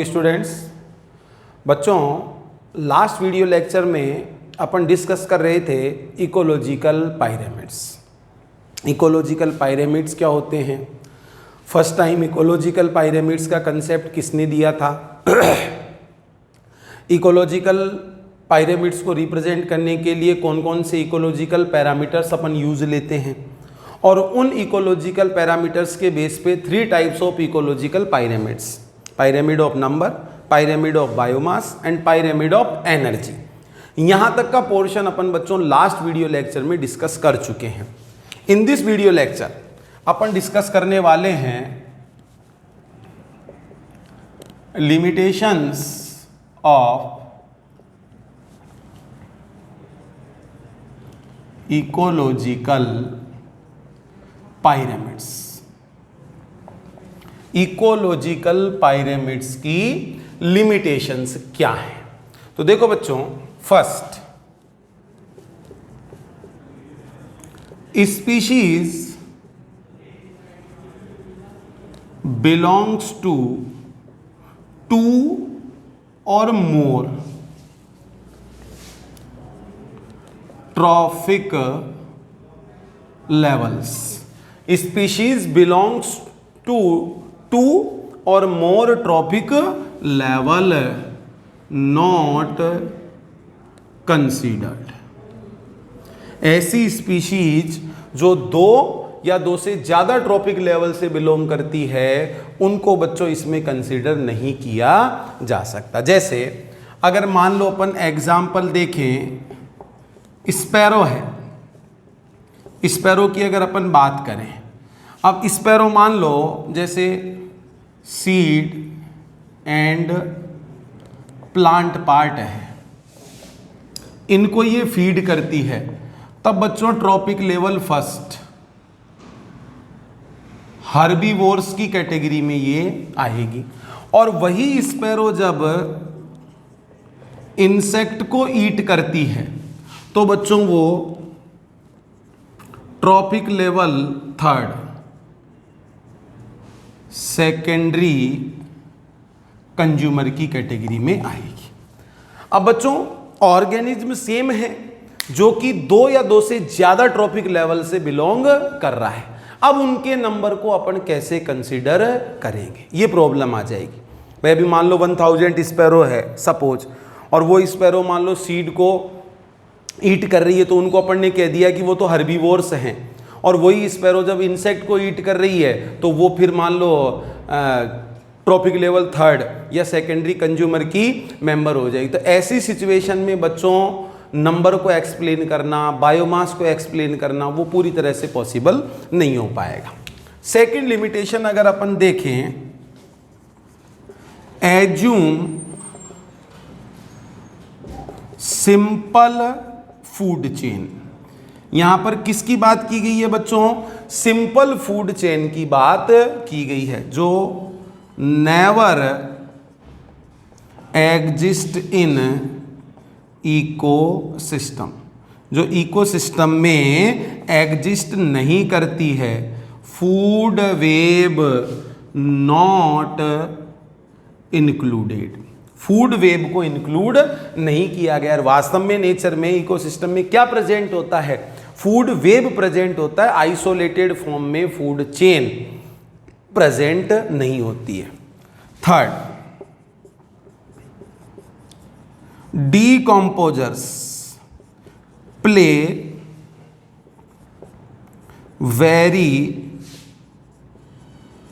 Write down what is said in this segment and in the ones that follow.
Students, बच्चों last video lecture में अपन discuss कर रहे थे इकोलॉजिकल पायरेमिड्स। इकोलॉजिकल पायरेमिड्स क्या होते हैं? फर्स्ट टाइम इकोलॉजिकल पायरेमिड्स का कंसेप्ट किसने दिया था? इकोलॉजिकल पायरेमिड्स को रिप्रेजेंट करने के लिए कौन कौन से इकोलॉजिकल पैरामीटर्स अपन यूज लेते हैं, और उन इकोलॉजिकल पैरामीटर्स के बेस पे 3 types of ecological pyramids: pyramid of number, pyramid of biomass and pyramid of energy. यहां तक का पोर्शन अपन बच्चों लास्ट वीडियो लेक्चर में डिस्कस कर चुके हैं। इन दिस वीडियो लेक्चर अपन डिस्कस करने वाले हैं limitations of ecological pyramids. Ecological pyramids की लिमिटेशंस क्या है? तो देखो बच्चों, first, species belongs to 2 or more trophic levels. Species belongs to 2 or more trophic level not considered. ऐसी स्पीशीज जो 2 या 2 से ज़्यादा ट्रॉपिक लेवल से बिलोंग करती है, उनको बच्चों इसमें कंसीडर नहीं किया जा सकता। जैसे अगर मान लो अपन एग्जाम्पल देखें, स्पैरो है। स्पैरो की अगर अपन बात करें, अब स्पैरो मान लो जैसे सीड एंड प्लांट पार्ट है, इनको ये फीड करती है, तब बच्चों ट्रॉपिक लेवल फर्स्ट हर्बीवोर्स की कैटेगरी में ये आएगी। और वही स्पैरो जब इंसेक्ट को ईट करती है तो बच्चों वो trophic level third secondary consumer की कैटेगरी में आएगी। अब बच्चों ऑर्गेनिज्म सेम है जो कि 2 या 2 से ज्यादा ट्रॉपिक लेवल से बिलोंग कर रहा है। अब उनके नंबर को अपन कैसे कंसीडर करेंगे, ये प्रॉब्लम आ जाएगी। भाई अभी मान लो 1000 स्पैरो है सपोज, और वो स्पैरो मान लो सीड को ईट कर रही है, तो उनको अपन ने कह दिया कि वो तो हर्बीवोर्स हैं। और वही स्पैरो जब इंसेक्ट को ईट कर रही है तो वो फिर मान लो ट्रॉपिक लेवल थर्ड या सेकेंडरी कंज्यूमर की मेंबर हो जाएगी। तो ऐसी सिचुएशन में बच्चों नंबर को एक्सप्लेन करना, बायोमास को एक्सप्लेन करना, वो पूरी तरह से पॉसिबल नहीं हो पाएगा। सेकंड लिमिटेशन अगर अपन देखें, एज्यूम सिंपल फूड चेन। यहां पर किसकी बात की गई है बच्चों? सिंपल फूड चेन की बात की गई है, जो नेवर एग्जिस्ट इन इकोसिस्टम, जो इकोसिस्टम में एग्जिस्ट नहीं करती है। Food web not included, food web को इंक्लूड नहीं किया गया। वास्तव में नेचर में इकोसिस्टम में क्या प्रेजेंट होता है? फूड वेब प्रेजेंट होता है, आइसोलेटेड फॉर्म में फूड चेन प्रेजेंट नहीं होती है। Third, decomposers play very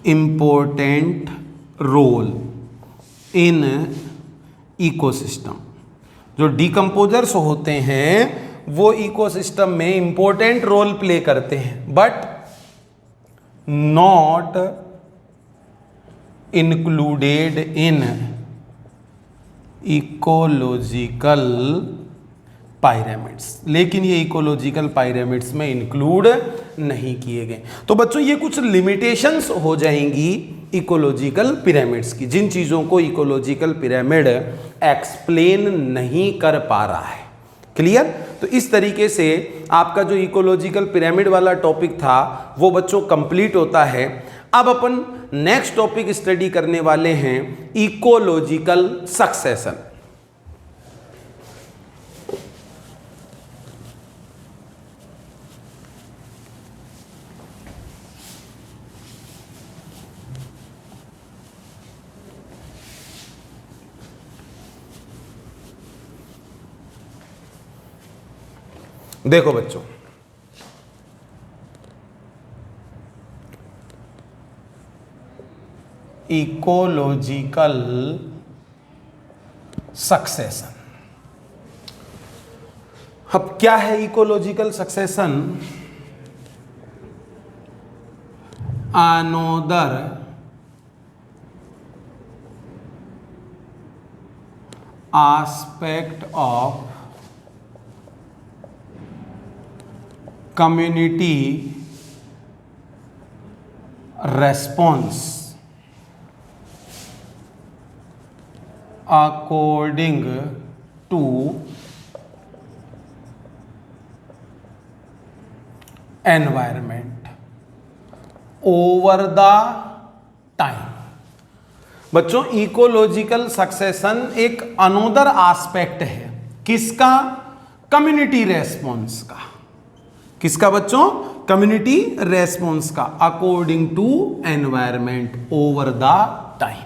important role in ecosystem। जो डिकम्पोजर्स होते हैं वो इकोसिस्टम में इंपॉर्टेंट रोल प्ले करते हैं, but not included in ecological pyramids. लेकिन ये इकोलॉजिकल पायरेमिड्स में इंक्लूड नहीं किए गए। तो बच्चों ये कुछ लिमिटेशंस हो जाएंगी इकोलॉजिकल पिरामिड्स की, जिन चीज़ों को इकोलॉजिकल पिरामिड एक्सप्लेन नहीं कर पा रहा है। क्लियर? तो इस तरीके से आपका जो इकोलॉजिकल पिरामिड वाला टॉपिक था वो बच्चों कंप्लीट होता है। अब अपन नेक्स्ट टॉपिक स्टडी करने वाले हैं इकोलॉजिकल सक्सेशन। देखो बच्चों, इकोलॉजिकल सक्सेशन। अब क्या है ecological succession? Another aspect of community response according to environment over the time। बच्चों, इकोलॉजिकल सक्सेशन एक अनोदर एस्पेक्ट है किसका? कम्युनिटी रेस्पॉन्स का। किसका बच्चों? कम्युनिटी रेस्पॉन्स का according to environment over the time.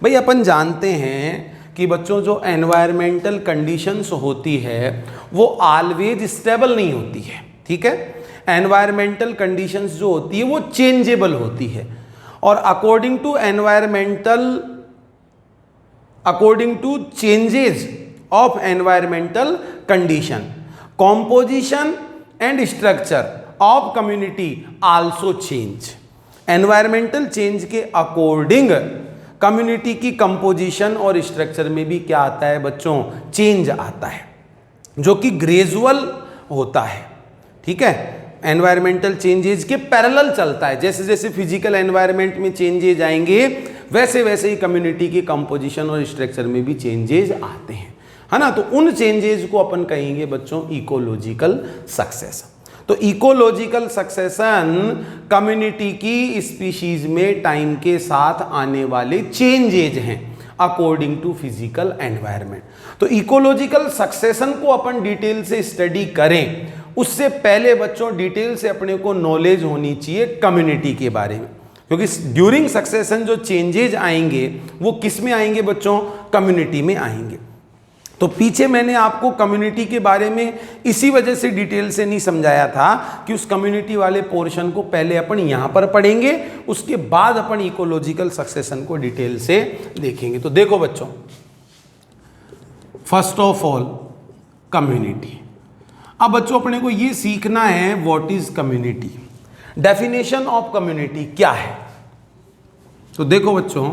भाई अपन जानते हैं कि बच्चों जो एनवायरमेंटल कंडीशंस होती है वो ऑलवेज स्टेबल नहीं होती है, ठीक है। एनवायरमेंटल कंडीशंस जो होती है वो चेंजेबल होती है और according to changes of environmental condition composition and structure of community also change. Environmental change के अकॉर्डिंग कम्युनिटी की कंपोजिशन और स्ट्रक्चर में भी क्या आता है बच्चों? चेंज आता है, जो कि ग्रेजुअल होता है, ठीक है। एनवायरमेंटल चेंजेस के पैरेलल चलता है। जैसे जैसे फिजिकल एनवायरनमेंट में चेंजेस आएंगे वैसे वैसे ही कम्युनिटी की कंपोजिशन और स्ट्रक्चर में भी चेंजेस आते हैं, है ना। तो उन चेंजेस को अपन कहेंगे बच्चों इकोलॉजिकल सक्सेशन। तो इकोलॉजिकल सक्सेशन कम्युनिटी की स्पीशीज में टाइम के साथ आने वाले चेंजेज हैं अकॉर्डिंग टू फिजिकल एनवायरनमेंट। तो इकोलॉजिकल सक्सेशन को अपन डिटेल से स्टडी करें उससे पहले बच्चों डिटेल से अपने को नॉलेज होनी चाहिए कम्युनिटी के बारे में, क्योंकि ड्यूरिंग सक्सेशन जो चेंजेज आएंगे वो किस में आएंगे बच्चों? कम्युनिटी में आएंगे। तो पीछे मैंने आपको कम्युनिटी के बारे में इसी वजह से डिटेल से नहीं समझाया था कि उस कम्युनिटी वाले पोर्शन को पहले अपन यहां पर पढ़ेंगे, उसके बाद अपन इकोलॉजिकल सक्सेशन को डिटेल से देखेंगे। तो देखो बच्चों, फर्स्ट ऑफ ऑल कम्युनिटी। अब बच्चों अपने को ये सीखना है what is community, definition of community क्या है। तो देखो बच्चों,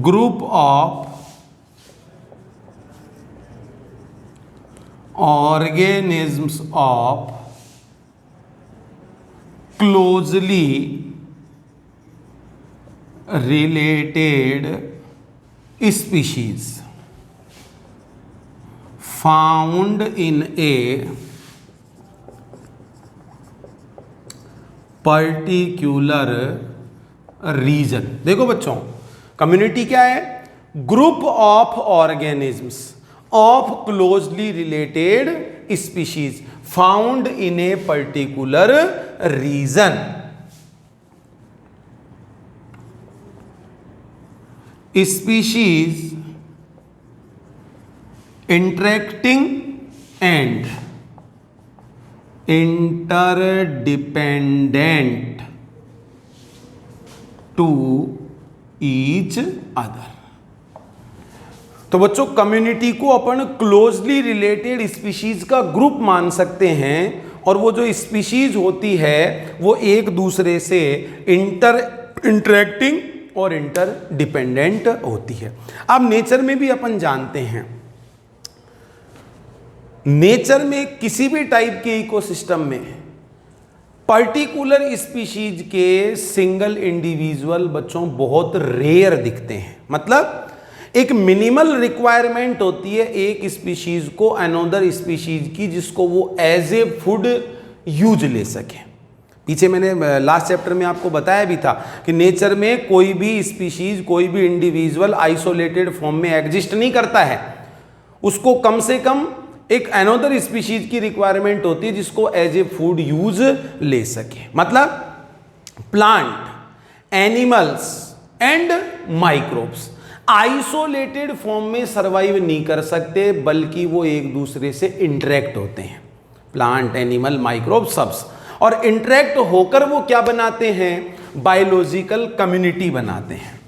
group of organisms of closely related species found in a particular region. देखो बच्चों, कम्युनिटी क्या है? Group of organisms of closely related species found in a particular region. Species interacting and interdependent to each other. तो बच्चों community को अपन closely related species का group मान सकते हैं और वो जो स्पीशीज होती है वो एक दूसरे से इंटरेक्टिंग और इंटरडिपेंडेंट होती है। अब नेचर में भी अपन जानते हैं, नेचर में किसी भी टाइप के इकोसिस्टम में पर्टिकुलर स्पीशीज के सिंगल इंडिविजुअल बच्चों बहुत रेयर दिखते हैं। मतलब एक मिनिमल रिक्वायरमेंट होती है एक स्पीशीज को अनदर स्पीशीज की, जिसको वो एज ए फूड यूज ले सके। पीछे मैंने लास्ट चैप्टर में आपको बताया भी था कि नेचर में कोई भी स्पीशीज, कोई भी इंडिविजुअल आइसोलेटेड फॉर्म में एग्जिस्ट नहीं करता है। उसको कम से कम एक अनदर स्पीशीज की रिक्वायरमेंट होती है जिसको एज ए फूड यूज ले सके। मतलब plant, animals and microbes isolated form में सरवाइव नहीं कर सकते, बल्कि वो एक दूसरे से इंटरेक्ट होते हैं। प्लांट, एनिमल, माइक्रोब सब्स, और इंटरेक्ट होकर वो क्या बनाते हैं? बायोलॉजिकल कम्युनिटी बनाते हैं।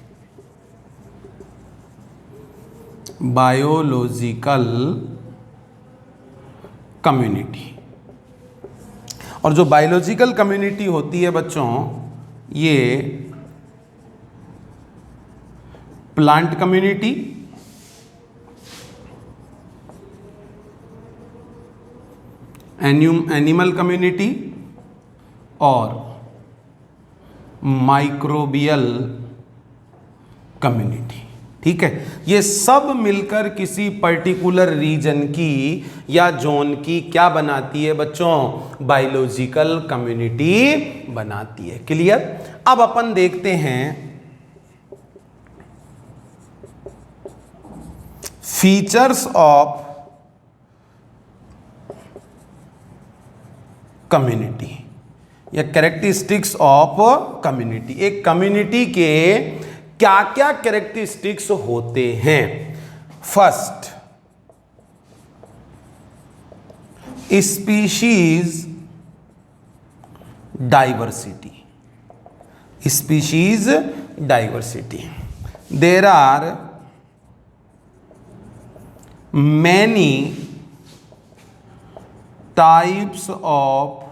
Biological community. और जो बायोलॉजिकल कम्युनिटी होती है बच्चों, ये प्लांट कम्युनिटी, एनिमल कम्युनिटी और माइक्रोबियल कम्युनिटी। ठीक है, ये सब मिलकर किसी पर्टिकुलर रीजन की या जोन की क्या बनाती है बच्चों? बायोलॉजिकल कम्युनिटी बनाती है। क्लियर? अब अपन देखते हैं फीचर्स ऑफ कम्युनिटी या कैरेक्टरिस्टिक्स ऑफ कम्युनिटी। एक कम्युनिटी के क्या क्या कैरेक्टरिस्टिक्स होते हैं? First, species diversity. Species diversity. There are many types of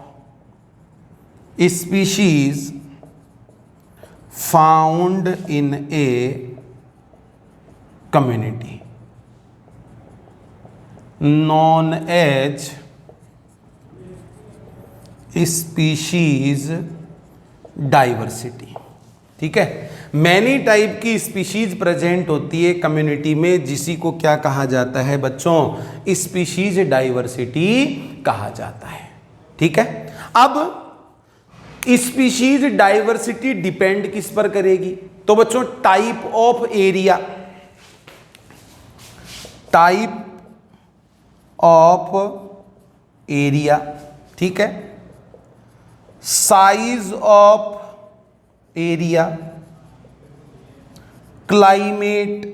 species found in a community known as species diversity। ठीक है, मैनी टाइप की स्पीशीज प्रेजेंट होती है कम्युनिटी में, जिसी को क्या कहा जाता है बच्चों? स्पीशीज डाइवर्सिटी कहा जाता है। ठीक है, अब स्पीशीज डाइवर्सिटी डिपेंड किस पर करेगी? तो बच्चों type of area, type of area, ठीक है, size of area, climate,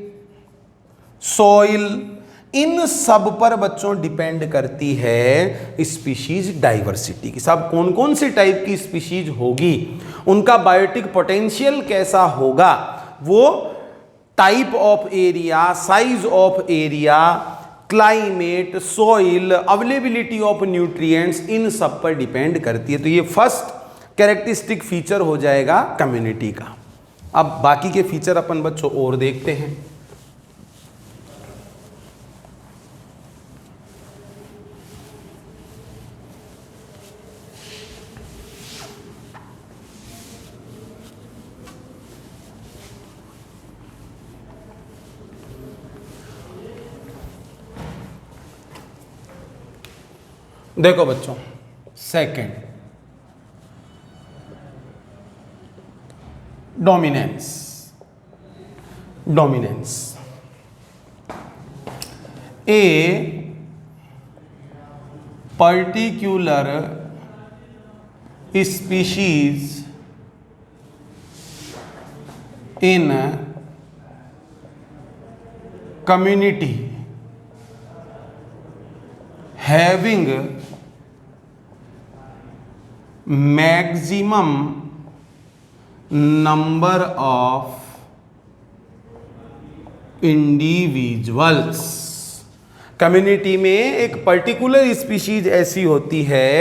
soil, इन सब पर बच्चों डिपेंड करती है स्पीशीज डाइवर्सिटी की। सब कौन कौन से टाइप की स्पीशीज होगी, उनका बायोटिक पोटेंशियल कैसा होगा, वो type of area, size of area, climate, soil, availability of nutrients, इन सब पर डिपेंड करती है। तो ये फर्स्ट कैरेक्टरिस्टिक फीचर हो जाएगा कम्युनिटी का। अब बाकी के फीचर अपन बच्चों और देखते हैं। देखो बच्चों, second, dominance. Dominance, a particular species in community having maximum number of individuals. Community में एक पर्टिकुलर स्पीशीज ऐसी होती है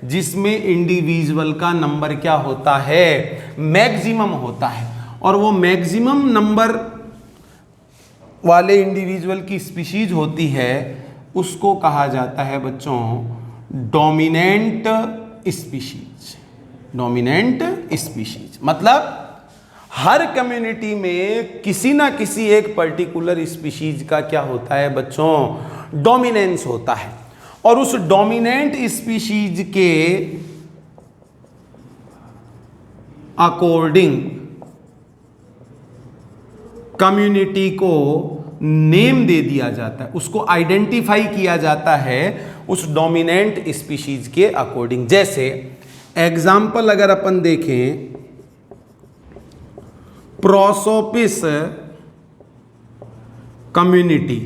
जिसमें इंडिविजुअल का नंबर क्या होता है? मैक्सिमम होता है। और वो मैक्सिमम नंबर वाले इंडिविजुअल की स्पीशीज होती है, उसको कहा जाता है बच्चों डोमिनेंट स्पीशीज। डोमिनेंट स्पीशीज मतलब हर कम्युनिटी में किसी ना किसी एक पर्टिकुलर स्पीशीज का क्या होता है बच्चों, डोमिनेंस होता है, और उस डोमिनेंट स्पीशीज के अकॉर्डिंग कम्युनिटी को नेम दे दिया जाता है, उसको आइडेंटिफाई किया जाता है उस डोमिनेंट स्पीशीज के अकॉर्डिंग। जैसे एग्जाम्पल अगर अपन देखें, Prosopis community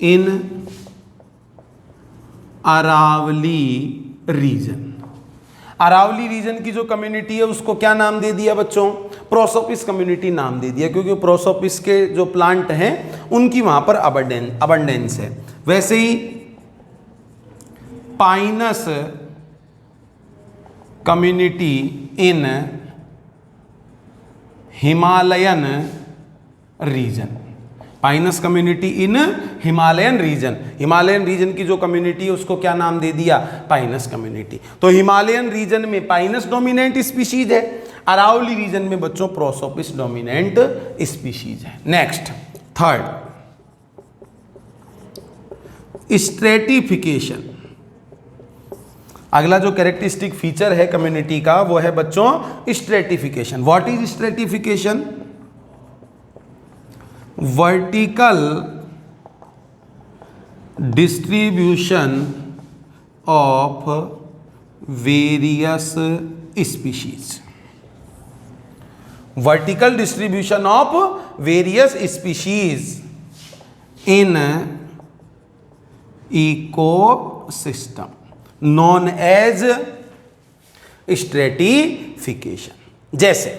in Aravalli region. Aravalli region की जो कम्युनिटी है उसको क्या नाम दे दिया बच्चों, प्रोसोपिस कम्युनिटी नाम दे दिया, क्योंकि प्रोसोपिस के जो प्लांट हैं उनकी वहां पर अबंडेंस है। वैसे ही Pinus community in Himalayan region. Pinus community in Himalayan region, Himalayan region की जो कम्युनिटी है उसको क्या नाम दे दिया, पाइनस कम्युनिटी। तो हिमालयन रीजन में पाइनस डोमिनेंट स्पीशीज है, अरावली रीजन में बच्चों प्रोसोपिस डोमिनेंट स्पीशीज है। Next, third, stratification. अगला जो कैरेक्टरिस्टिक फीचर है कम्युनिटी का वो है बच्चों stratification. What is stratification? Vertical distribution of various species. Vertical distribution of various species in ecosystem known as stratification. जैसे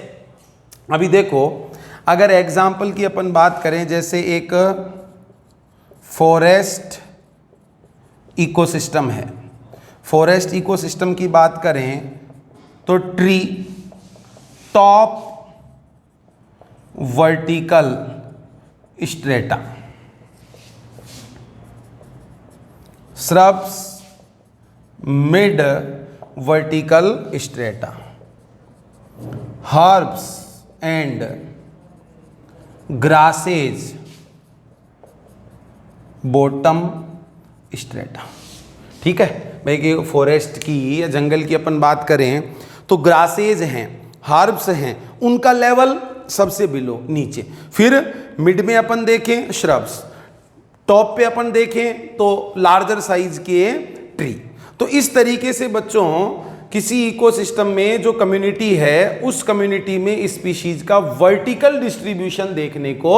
अभी देखो, अगर एग्जाम्पल की अपन बात करें, जैसे एक फॉरेस्ट इकोसिस्टम है, फॉरेस्ट इकोसिस्टम की बात करें तो tree top vertical strata, shrubs mid vertical strata, herbs and grasses bottom strata. ठीक है भाई, कि फॉरेस्ट की या जंगल की अपन बात करें तो ग्रासेज हैं, हर्ब्स हैं, उनका लेवल सबसे बिलो नीचे, फिर मिड में अपन देखें श्रब्स, टॉप पे अपन देखें तो लार्जर साइज के ट्री। तो इस तरीके से बच्चों किसी इकोसिस्टम में जो कम्युनिटी है उस कम्युनिटी में स्पीशीज का वर्टिकल डिस्ट्रीब्यूशन देखने को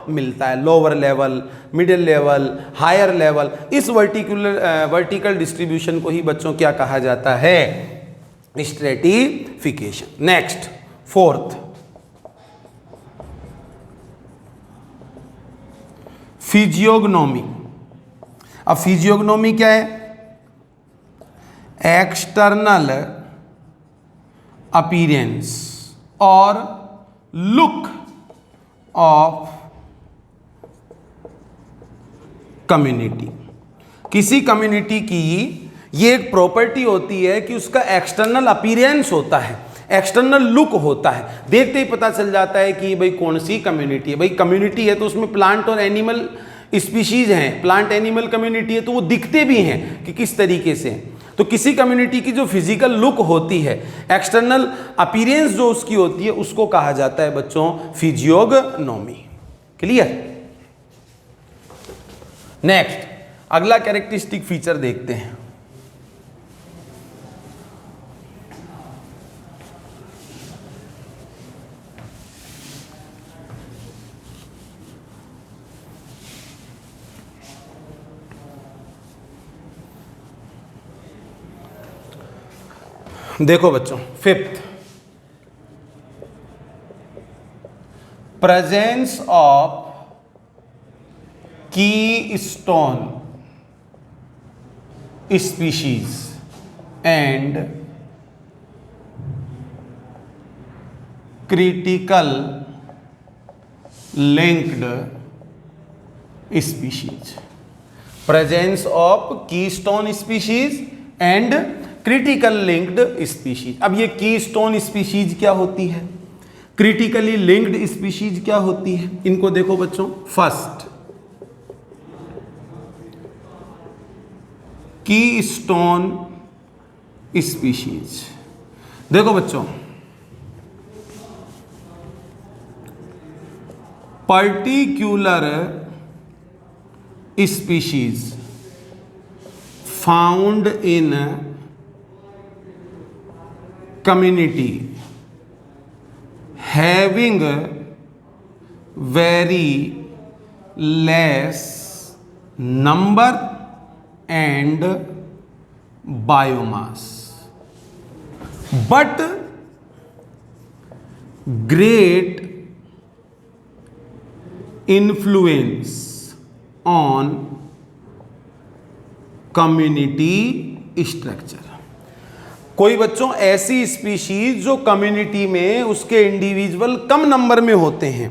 मिलता है, lower level, middle level, higher level. इस वर्टिकल डिस्ट्रीब्यूशन को ही बच्चों क्या कहा जाता है, स्ट्रेटिफिकेशन। Next, fourth, फिजियोग्नोमी। अब फिजियोग्नोमी क्या है? एक्सटर्नल अपीयरेंस और लुक ऑफ कम्युनिटी। किसी कम्युनिटी की ये एक प्रॉपर्टी होती है कि उसका एक्सटर्नल अपीयरेंस होता है, एक्सटर्नल लुक होता है, देखते ही पता चल जाता है कि भाई कौन सी कम्युनिटी है। भाई कम्युनिटी है तो उसमें प्लांट और एनिमल स्पीशीज हैं, प्लांट एनिमल कम्युनिटी है तो वो दिखते भी हैं कि किस तरीके से। तो किसी कम्युनिटी की जो फिजिकल लुक होती है, एक्सटर्नल अपीयरेंस जो उसकी होती है, उसको कहा जाता है बच्चों फिजियोग्नोमी। क्लियर? नेक्स्ट, अगला कैरेक्टरिस्टिक फीचर देखते हैं। देखो बच्चों, फिफ्थ, प्रेजेंस ऑफ की stone species and critical linked species. Presence of keystone species and critical linked species. अब ये कीस्टोन स्पीशीज क्या होती है? क्रिटिकली लिंक्ड स्पीशीज क्या होती है, इनको देखो बच्चों। First, keystone species. देखो बच्चों, particular species found in community having very less number and biomass but great influence on community structure। कोई बच्चों ऐसी स्पीशीज जो कम्युनिटी में उसके इंडिविजुअल कम नंबर में होते हैं,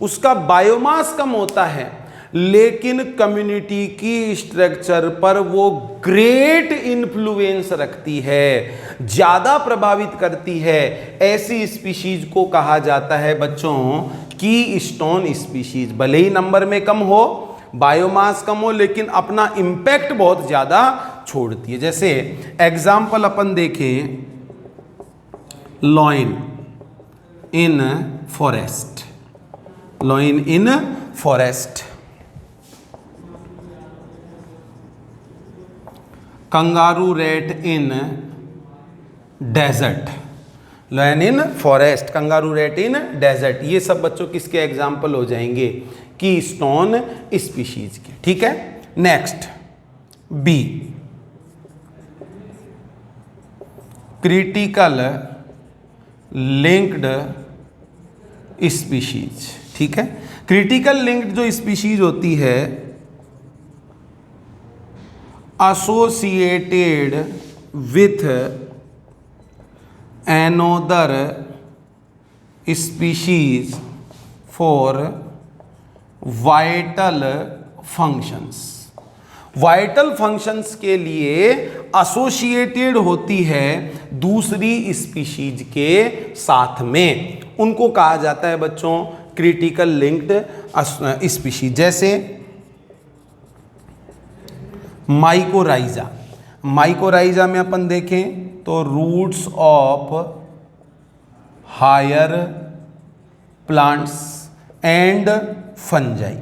उसका बायोमास कम होता है, लेकिन कम्युनिटी की स्ट्रक्चर पर वो ग्रेट इन्फ्लुएंस रखती है, ज्यादा प्रभावित करती है, ऐसी स्पीशीज को कहा जाता है बच्चों कीस्टोन स्पीशीज। भले ही नंबर में कम हो, बायोमास कम हो, लेकिन अपना इंपैक्ट बहुत ज्यादा छोड़ती है। जैसे एग्जाम्पल अपन देखें, lion in forest, lion in forest, kangaroo rat in desert, lion in forest, kangaroo rat in desert, ये सब बच्चों किसके एग्जाम्पल हो जाएंगे, कीस्टोन स्पीशीज के। ठीक है, next B, critical linked species. ठीक है, क्रिटिकल लिंक्ड जो स्पीशीज होती है, associated with another species for vital functions। Vital functions के लिए एसोसिएटेड होती है दूसरी स्पीशीज के साथ में, उनको कहा जाता है बच्चों क्रिटिकल लिंक्ड स्पीशीज। जैसे माइकोराइजा, माइकोराइजा में अपन देखें तो roots of higher plants and fungi,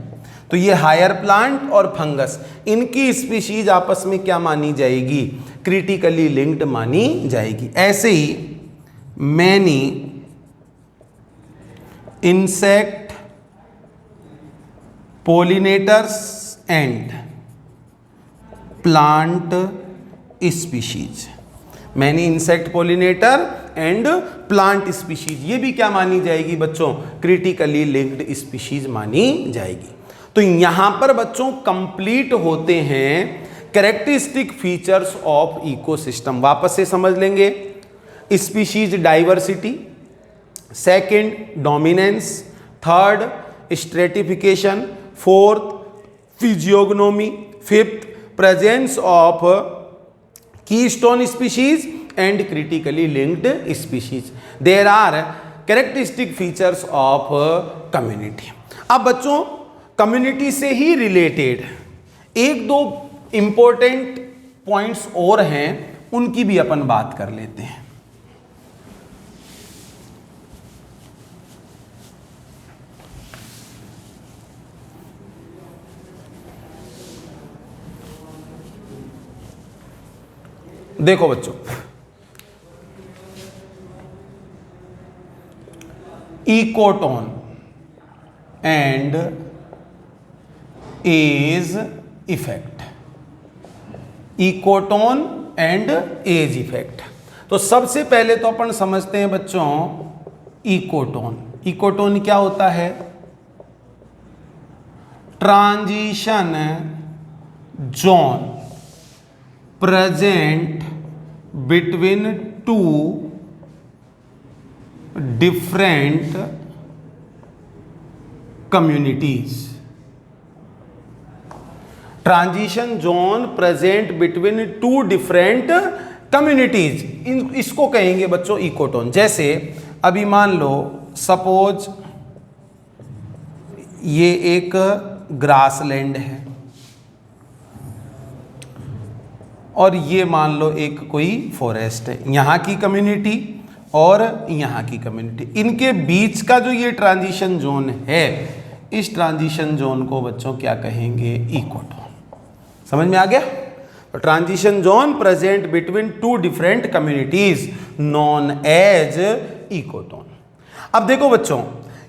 तो ये हायर प्लांट और फंगस, इनकी स्पीशीज आपस में क्या मानी जाएगी, क्रिटिकली लिंक्ड मानी जाएगी। ऐसे ही many insect pollinators and plant species, many insect pollinator and plant species, ये भी क्या मानी जाएगी बच्चों, क्रिटिकली लिंक्ड स्पीशीज मानी जाएगी। तो यहां पर बच्चों कंप्लीट होते हैं कैरेक्टरिस्टिक फीचर्स ऑफ इकोसिस्टम। वापस से समझ लेंगे, species diversity, second dominance, third stratification, fourth physiognomy, fifth presence of keystone species and critically linked species। There are characteristic features of community। अब बच्चों कम्युनिटी से ही रिलेटेड एक दो इंपॉर्टेंट पॉइंट्स और हैं, उनकी भी अपन बात कर लेते हैं। देखो बच्चों, ecotone and edge effect, ecotone and edge effect. तो सबसे पहले तो अपन समझते हैं बच्चों इकोटोन। इकोटोन क्या होता है, transition zone present between two different communities। Transition zone present between two different communities, इसको कहेंगे बच्चों इकोटोन। जैसे अभी मान लो सपोज ये एक ग्रासलैंड है और ये मान लो एक कोई फॉरेस्ट है, यहाँ की कम्युनिटी और यहाँ की कम्युनिटी, इनके बीच का जो ये ट्रांजिशन जोन है, इस ट्रांजिशन जोन को बच्चों क्या कहेंगे? इकोटोन। समझ में आ गया? तो transition zone present between two different communities known as ecotone. अब देखो बच्चों,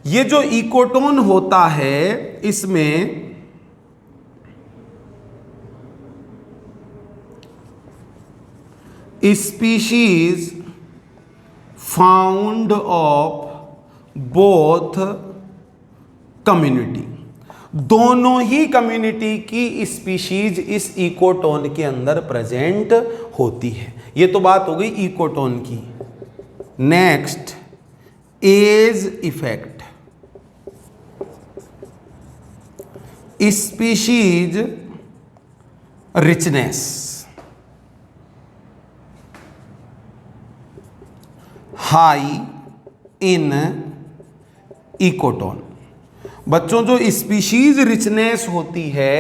ये जो इकोटोन होता है इसमें species found of both community, दोनों ही कम्युनिटी की स्पीशीज इस इकोटोन के अंदर प्रेजेंट होती है। ये तो बात हो गई इकोटोन की। Next, edge effect. Species richness, high in ecotone. बच्चों जो स्पीशीज रिचनेस होती है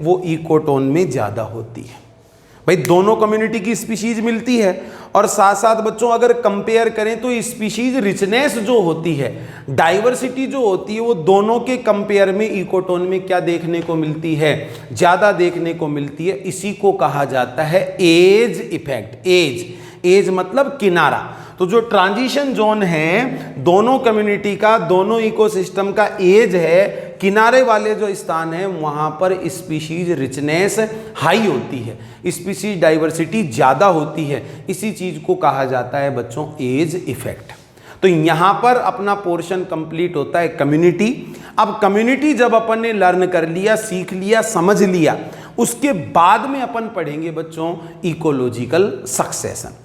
वो इकोटोन में ज़्यादा होती है। भाई दोनों कम्युनिटी की स्पीशीज मिलती है और साथ साथ बच्चों अगर कंपेयर करें तो स्पीशीज रिचनेस जो होती है, डाइवर्सिटी जो होती है, वो दोनों के कंपेयर में इकोटोन में क्या देखने को मिलती है? ज़्यादा देखने को मिलती है। इसी को कहा जाता है एज इफेक्ट। एज मतलब किनारा। तो जो ट्रांजिशन जोन है दोनों कम्युनिटी का, दोनों इकोसिस्टम का एज है, किनारे वाले जो स्थान है वहां पर स्पीशीज रिचनेस हाई होती है, स्पीशीज डाइवर्सिटी ज़्यादा होती है। इसी चीज को कहा जाता है बच्चों एज इफेक्ट। तो यहां पर अपना पोर्शन कंप्लीट होता है कम्युनिटी। अब कम्युनिटी जब अपन ने लर्न कर लिया, सीख लिया, समझ लिया, उसके बाद में अपन पढ़ेंगे बच्चों इकोलॉजिकल सक्सेशन।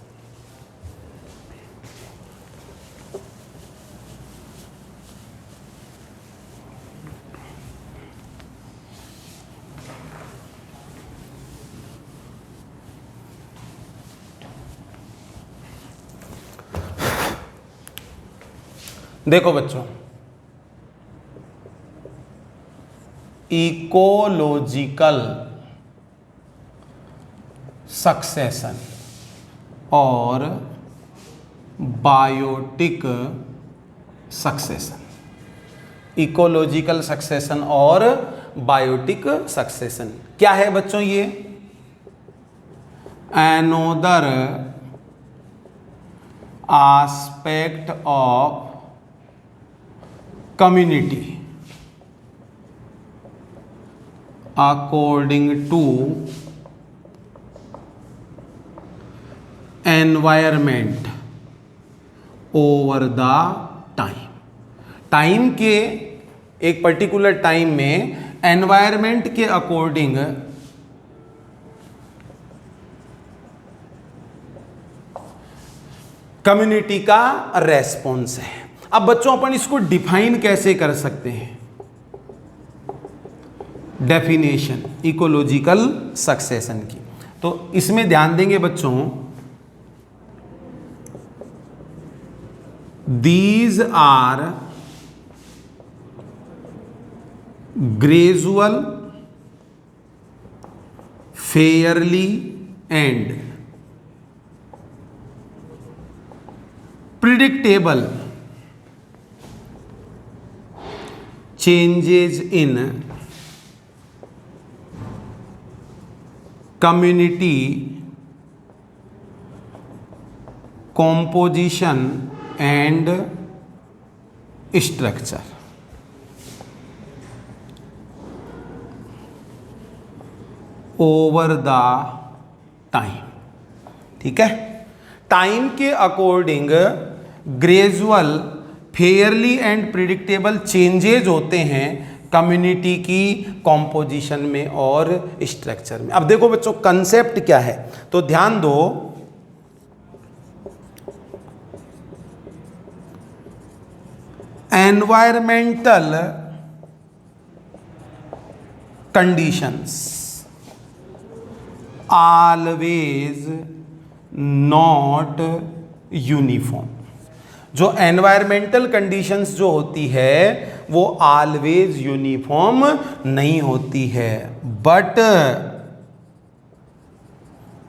देखो बच्चों, इकोलॉजिकल सक्सेशन और बायोटिक सक्सेशन। इकोलॉजिकल सक्सेशन और बायोटिक सक्सेशन क्या है बच्चों? ये another aspect of community according to environment over the time के एक पर्टिकुलर टाइम में एनवायरमेंट के अकॉर्डिंग कम्युनिटी का रेस्पॉन्स है। अब बच्चों अपन इसको डिफाइन कैसे कर सकते हैं? डेफिनेशन इकोलॉजिकल सक्सेशन की, तो इसमें ध्यान देंगे बच्चों, these are gradual, fairly and predictable changes in community composition and structure। Over the time. ठीक है, टाइम के according gradual, fairly and predictable changes होते हैं कम्युनिटी की कॉम्पोजिशन में और स्ट्रक्चर में। अब देखो बच्चों कंसेप्ट क्या है, तो ध्यान दो, environmental conditions always not uniform. जो एनवायरमेंटल कंडीशंस जो होती है वो ऑलवेज यूनिफॉर्म नहीं होती है, बट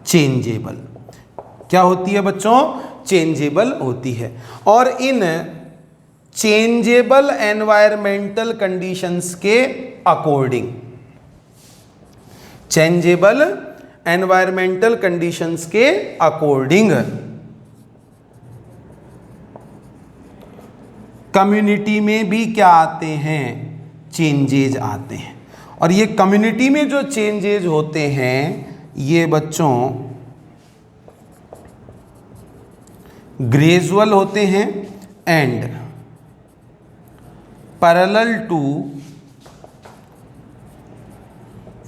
चेंजेबल। क्या होती है बच्चों? चेंजेबल होती है। और इन चेंजेबल एनवायरमेंटल कंडीशंस के अकॉर्डिंग, चेंजेबल एनवायरमेंटल कंडीशंस के अकॉर्डिंग कम्युनिटी में भी क्या आते हैं? चेंजेज आते हैं। और ये कम्युनिटी में जो चेंजेज होते हैं ये बच्चों ग्रेजुअल होते हैं and parallel to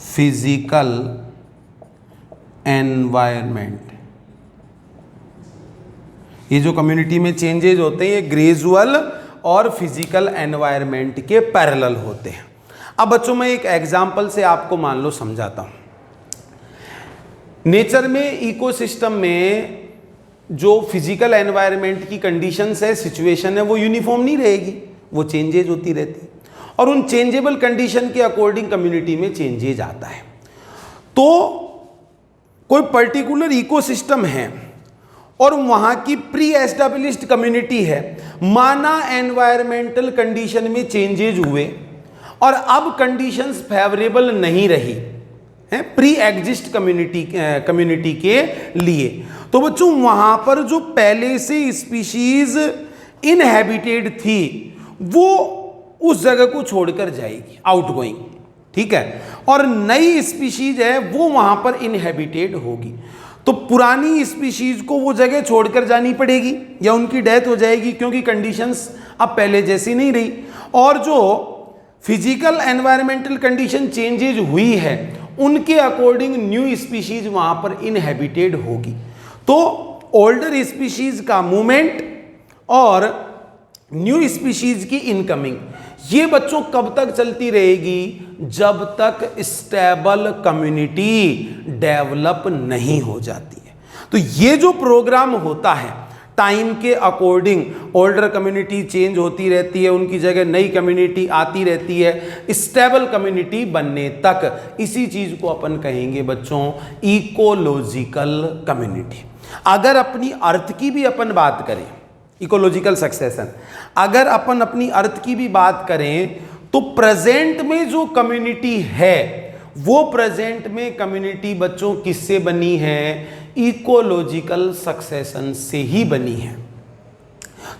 physical environment. ये जो कम्युनिटी में चेंजेज होते हैं ये ग्रेजुअल और फिजिकल एनवायरनमेंट के पैरेलल होते हैं। अब बच्चों मैं एक एग्जांपल से आपको मान लो समझाता हूं। नेचर में, इकोसिस्टम में जो फिजिकल एनवायरनमेंट की कंडीशंस है, सिचुएशन है, वो यूनिफॉर्म नहीं रहेगी, वो चेंजेज होती रहती है। और उन चेंजेबल कंडीशन के अकॉर्डिंग कम्युनिटी में चेंजेज आता है। तो कोई पर्टिकुलर इकोसिस्टम है और वहां की प्री एस्टैब्लिश्ड कम्युनिटी है, माना एनवायरमेंटल कंडीशन में चेंजेज हुए और अब कंडीशंस फेवरेबल नहीं रही है प्री एग्जिस्ट कम्युनिटी के लिए, तो बच्चों वहां पर जो पहले से स्पीशीज इनहैबिटेड थी वो उस जगह को छोड़कर जाएगी, आउटगोइंग, ठीक है, और नई स्पीशीज है वो वहां पर इनहैबिटेड होगी। तो पुरानी स्पीशीज को वो जगह छोड़कर जानी पड़ेगी या उनकी डेथ हो जाएगी, क्योंकि कंडीशंस अब पहले जैसी नहीं रही। और जो फिजिकल एनवायरमेंटल कंडीशन चेंजेज हुई है उनके अकॉर्डिंग न्यू स्पीशीज वहां पर इनहैबिटेड होगी। तो ओल्डर स्पीशीज का मूवमेंट और न्यू स्पीशीज की इनकमिंग, ये बच्चों कब तक चलती रहेगी? जब तक स्टेबल कम्युनिटी डेवलप नहीं हो जाती है। तो ये जो प्रोग्राम होता है टाइम के अकॉर्डिंग, ओल्डर कम्युनिटी चेंज होती रहती है, उनकी जगह नई कम्युनिटी आती रहती है, स्टेबल कम्युनिटी बनने तक। इसी चीज को अपन कहेंगे बच्चों इकोलॉजिकल कम्युनिटी। अगर अपनी अर्थ की भी अपन बात करें, इकोलॉजिकल सक्सेशन, अगर अपन अपनी अर्थ की भी बात करें तो प्रेजेंट में जो कम्युनिटी है वो प्रेजेंट में कम्युनिटी बच्चों किससे बनी है? इकोलॉजिकल सक्सेशन से ही बनी है।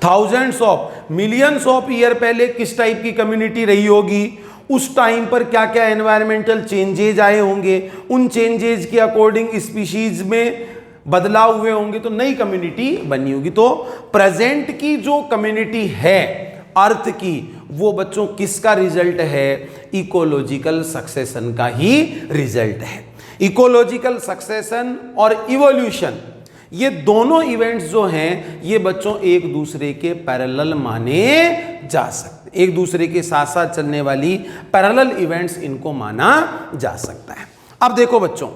Thousands of millions of year पहले किस टाइप की कम्युनिटी रही होगी, उस टाइम पर क्या क्या एनवायरमेंटल चेंजेज आए होंगे, उन चेंजेज के अकॉर्डिंग स्पीशीज में बदलाव हुए होंगे, तो नई कम्युनिटी बनी होगी। तो प्रेजेंट की जो कम्युनिटी है अर्थ की, वो बच्चों किसका रिजल्ट है? इकोलॉजिकल सक्सेशन का ही रिजल्ट है। इकोलॉजिकल सक्सेशन और इवोल्यूशन, ये दोनों इवेंट्स जो हैं ये बच्चों एक दूसरे के पैरेलल माने जा सकते, एक दूसरे के साथ साथ चलने वाली पैरेलल इवेंट्स इनको माना जा सकता है। अब देखो बच्चों,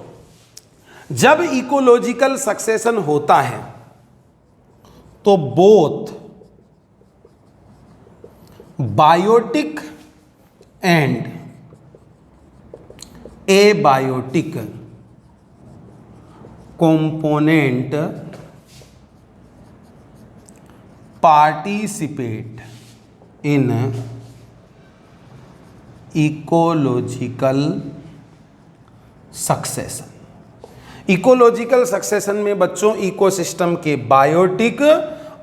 जब इकोलॉजिकल सक्सेशन होता है तो both biotic and abiotic component participate in ecological succession. Ecological succession में बच्चों इकोसिस्टम के बायोटिक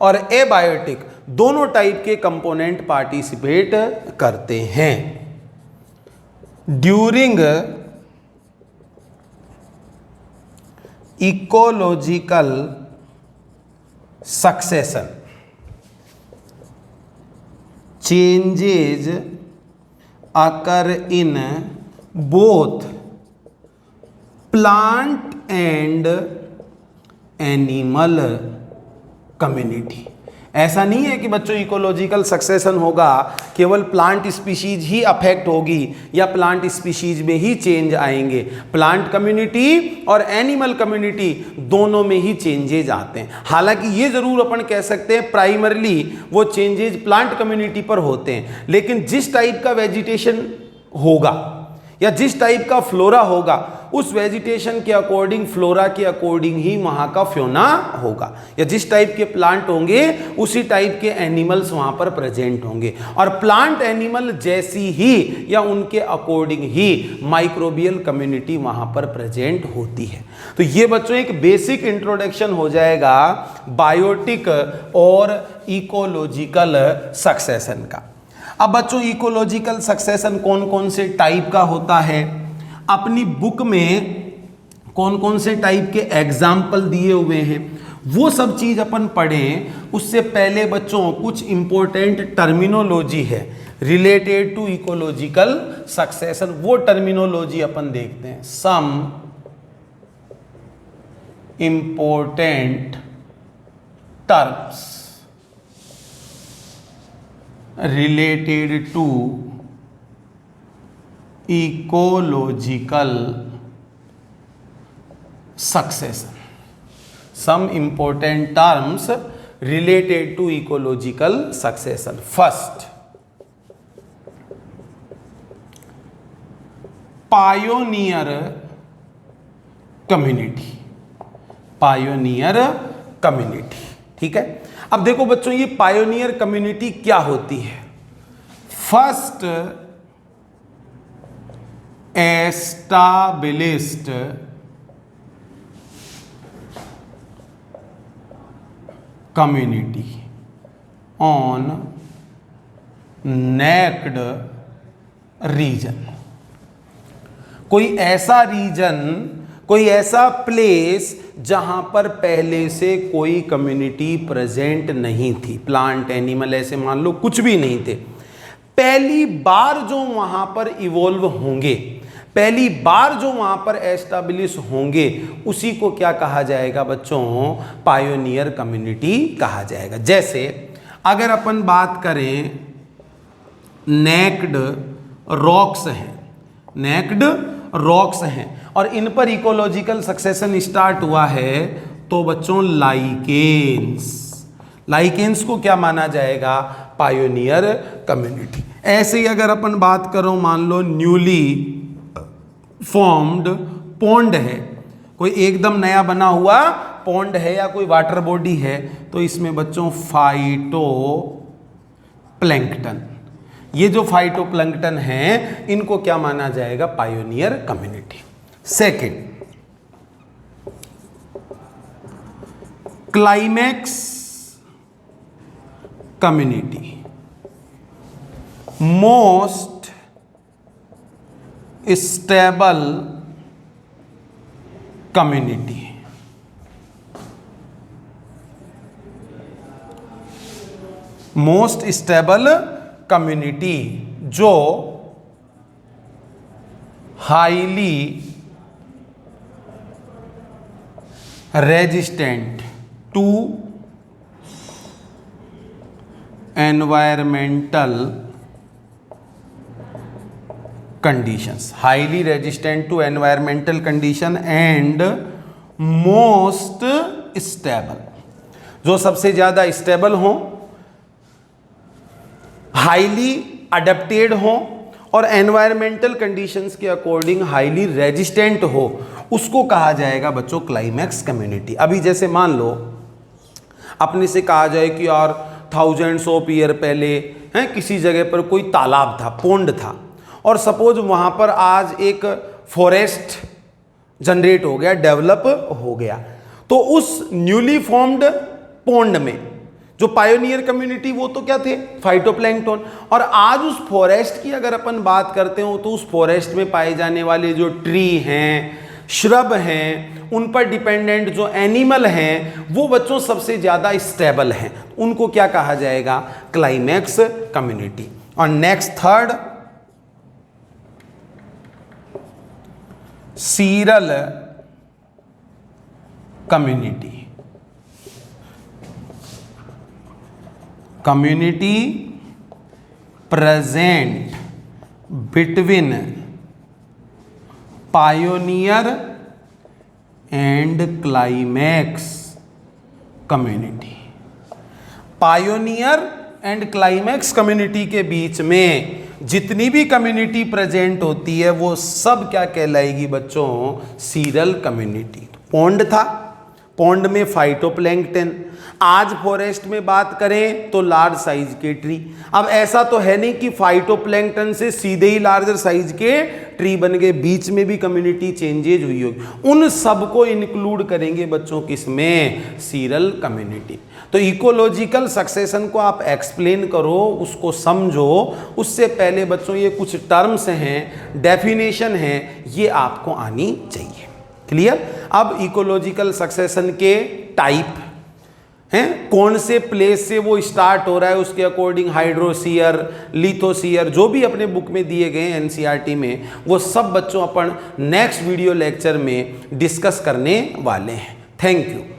और एबायोटिक दोनों टाइप के कंपोनेंट पार्टिसिपेट करते हैं। During ecological succession changes occur in both plant and animal community. ऐसा नहीं है कि बच्चों इकोलॉजिकल सक्सेशन होगा केवल प्लांट स्पीशीज ही अफेक्ट होगी या प्लांट स्पीशीज में ही चेंज आएंगे। प्लांट कम्युनिटी और एनिमल कम्युनिटी दोनों में ही चेंजेज आते हैं। हालांकि ये जरूर अपन कह सकते हैं प्राइमरली वो चेंजेज प्लांट कम्युनिटी पर होते हैं, लेकिन जिस टाइप का वेजिटेशन होगा या जिस टाइप का फ्लोरा होगा उस वेजिटेशन के अकॉर्डिंग, फ्लोरा के अकॉर्डिंग ही वहां का फ्योना होगा, या जिस टाइप के प्लांट होंगे उसी टाइप के एनिमल्स वहां पर प्रेजेंट होंगे, और प्लांट एनिमल जैसी ही या उनके अकॉर्डिंग ही माइक्रोबियल कम्युनिटी वहां पर प्रेजेंट होती है। तो ये बच्चों एक बेसिक इंट्रोडक्शन हो जाएगा बायोटिक और इकोलॉजिकल सक्सेशन का। अब बच्चों इकोलॉजिकल सक्सेशन कौन कौन से टाइप का होता है, अपनी बुक में कौन कौन से टाइप के एग्जाम्पल दिए हुए हैं, वो सब चीज अपन पढ़ें। उससे पहले बच्चों कुछ इंपॉर्टेंट टर्मिनोलॉजी है रिलेटेड टू इकोलॉजिकल सक्सेशन, वो टर्मिनोलॉजी अपन देखते हैं। Some important terms related to ecological succession. Some important terms related to ecological succession. First, pioneer community. Pioneer community, ठीक है। अब देखो बच्चों ये पायोनियर कम्युनिटी क्या होती है। First established community on naked region. कोई ऐसा रीजन, कोई ऐसा प्लेस जहां पर पहले से कोई कम्युनिटी प्रेजेंट नहीं थी, प्लांट एनिमल ऐसे मान लो कुछ भी नहीं थे, पहली बार जो वहां पर इवॉल्व होंगे, पहली बार जो वहां पर एस्टैब्लिश होंगे, उसी को क्या कहा जाएगा बच्चों, पायोनियर कम्युनिटी कहा जाएगा। जैसे अगर अपन बात करें नेक्ड रॉक्स हैं, नेक्ड रॉक्स हैं और इन पर इकोलॉजिकल सक्सेशन स्टार्ट हुआ है, तो बच्चों लाइकेन्स, लाइकेन्स को क्या माना जाएगा, पायोनियर कम्युनिटी। ऐसे ही अगर अपन बात करो, मान लो न्यूली फॉर्म्ड पॉन्ड है, कोई एकदम नया बना हुआ पॉन्ड है या कोई वाटर बॉडी है, तो इसमें बच्चों फाइटो प्लैंक्टन, ये जो फाइटोप्लैंक्टन हैं इनको क्या माना जाएगा, pioneer community. Second, climax community, most stable community, most stable community जो highly resistant to environmental conditions, highly resistant to environmental condition and most stable, जो सबसे ज्यादा स्टेबल हो, हाईली अडेप्टेड हो और एनवायरमेंटल कंडीशंस के अकॉर्डिंग हाईली रेजिस्टेंट हो, उसको कहा जाएगा बच्चों क्लाइमैक्स कम्युनिटी। अभी जैसे मान लो अपने से कहा जाए कि यार थाउजेंड्स ऑफ ईयर पहले हैं किसी जगह पर कोई तालाब था, पोंड था, और सपोज वहां पर आज एक फॉरेस्ट जनरेट हो गया, डेवलप हो गया, तो उस न्यूली फॉर्म्ड पोंड में जो पायोनियर कम्युनिटी वो तो क्या थे, फाइटोप्लैंक्टन, और आज उस फॉरेस्ट की अगर अपन बात करते हो तो उस फॉरेस्ट में पाए जाने वाले जो ट्री हैं, श्रब हैं, उन पर डिपेंडेंट जो एनिमल हैं, वो बच्चों सबसे ज्यादा स्टेबल हैं, उनको क्या कहा जाएगा, क्लाइमैक्स कम्युनिटी। और next third, sural community, community present between pioneer and climax community. Pioneer and climax community के बीच में जितनी भी कम्युनिटी प्रेजेंट होती है वो सब क्या कहलाएगी बच्चों, सीरल कम्युनिटी। पॉन्ड था, पॉन्ड में फाइटोप्लैंक्टन। आज फॉरेस्ट में बात करें तो लार्ज साइज के ट्री। अब ऐसा तो है नहीं कि फाइटोप्लैंक्टन से सीधे ही लार्जर साइज के ट्री बन गए, बीच में भी कम्युनिटी चेंजेज हुई होगी। उन सबको इंक्लूड करेंगे बच्चों किसमें, सीरल कम्युनिटी। तो इकोलॉजिकल सक्सेशन को आप एक्सप्लेन करो, उसको समझो, उससे पहले बच्चों ये कुछ टर्म्स हैं, डेफिनेशन हैं, ये आपको आनी चाहिए। क्लियर। अब इकोलॉजिकल सक्सेशन के टाइप हैं, कौन से प्लेस से वो स्टार्ट हो रहा है उसके अकॉर्डिंग हाइड्रोसीयर, लिथोसीयर, जो भी अपने बुक में दिए गए हैं एनसीईआरटी में, वो सब बच्चों अपन नेक्स्ट वीडियो लेक्चर में डिस्कस करने वाले हैं। Thank you.